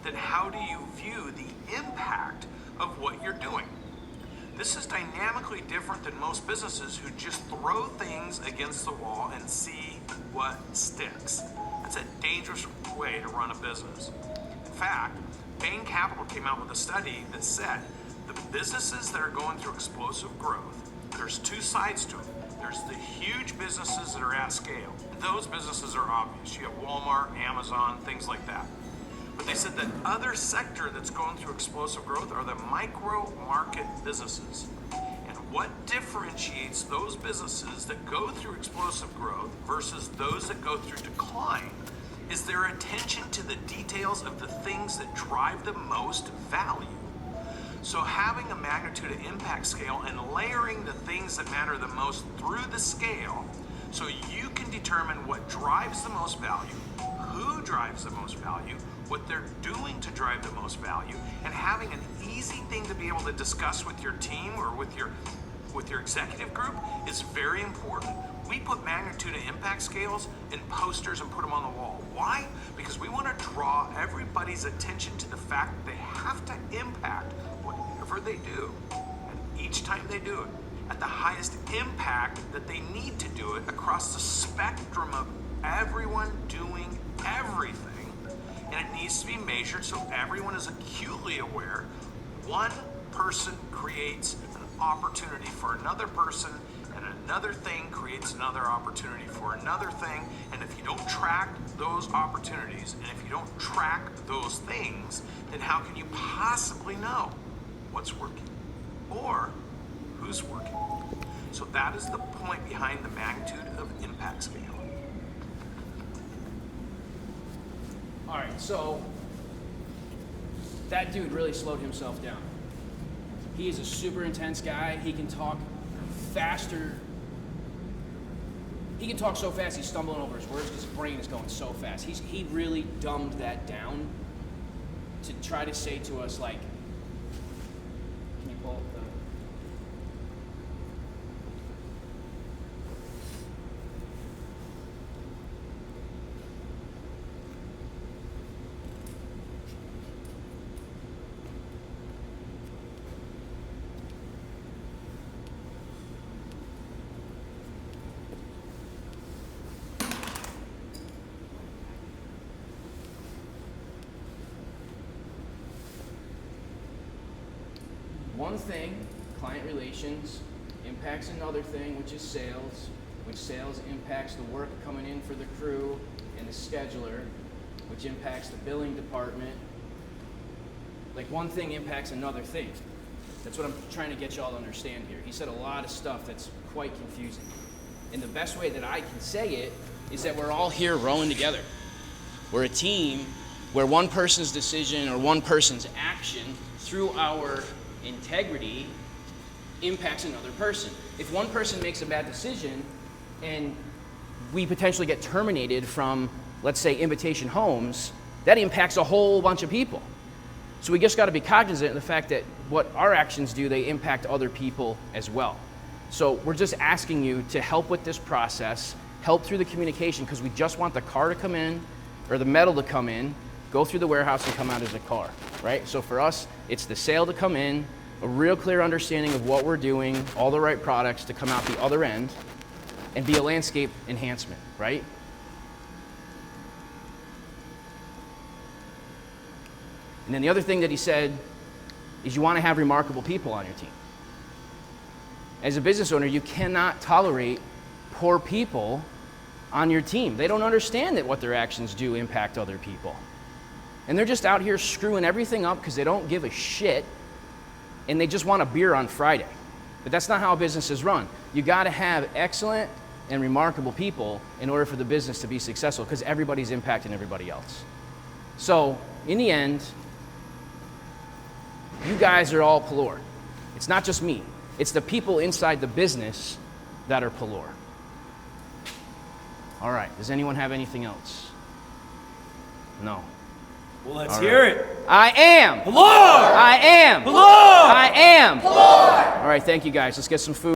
then how do you view the impact of what you're doing? This is dynamically different than most businesses who just throw things against the wall and see what sticks. That's a dangerous way to run a business. In fact, Bain Capital came out with a study that said the businesses that are going through explosive growth, there's two sides to it. There's the huge businesses that are at scale. Those businesses are obvious. You have Walmart, Amazon, things like that. But they said that other sector that's going through explosive growth are the micro market businesses. And what differentiates those businesses that go through explosive growth versus those that go through decline is their attention to the details of the things that drive the most value. So having a magnitude of impact scale and layering the things that matter the most through the scale so you can determine what drives the most value, who drives the most value, what they're doing to drive the most value, and having an easy thing to be able to discuss with your team or with your executive group is very important. We put magnitude and impact scales in posters and put them on the wall. Why? Because we want to draw everybody's attention to the fact that they have to impact whatever they do, and each time they do it, at the highest impact that they need to do it across the spectrum of everyone doing everything. And it needs to be measured so everyone is acutely aware. One person creates an opportunity for another person, and another thing creates another opportunity for another thing. And if you don't track those opportunities, and if you don't track those things, then how can you possibly know what's working or who's working? So that is the point behind the magnitude of impact scale. All right, so that dude really slowed himself down. He is a super intense guy. He can talk faster. He can talk so fast he's stumbling over his words because his brain is going so fast. He really dumbed that down to try to say to us, like, can you pull up the... One thing, client relations, impacts another thing, which is sales, which sales impacts the work coming in for the crew and the scheduler, which impacts the billing department. Like, one thing impacts another thing. That's what I'm trying to get y'all to understand here. He said a lot of stuff that's quite confusing. And the best way that I can say it is that we're all here rowing together. We're a team where one person's decision or one person's action through our integrity impacts another person. If one person makes a bad decision and we potentially get terminated from, let's say, Invitation Homes, that impacts a whole bunch of people. So we just got to be cognizant of the fact that what our actions do, they impact other people as well. So we're just asking you to help with this process, help through the communication, because we just want the car to come in, or the metal to come in, go through the warehouse and come out as a car, right? So for us, it's the sale to come in, a real clear understanding of what we're doing, all the right products to come out the other end, and be a landscape enhancement, right? And then the other thing that he said is you want to have remarkable people on your team. As a business owner, you cannot tolerate poor people on your team. They don't understand that what their actions do impact other people. And they're just out here screwing everything up because they don't give a shit and they just want a beer on Friday. But that's not how businesses run. You got to have excellent and remarkable people in order for the business to be successful, because everybody's impacting everybody else. So in the end, you guys are all Pelor. It's not just me. It's the people inside the business that are Pelor. All right, does anyone have anything else? No. Well, let's hear it. I am. Pelor! I am. Pelor! I am. Pelor! All right, thank you guys. Let's get some food.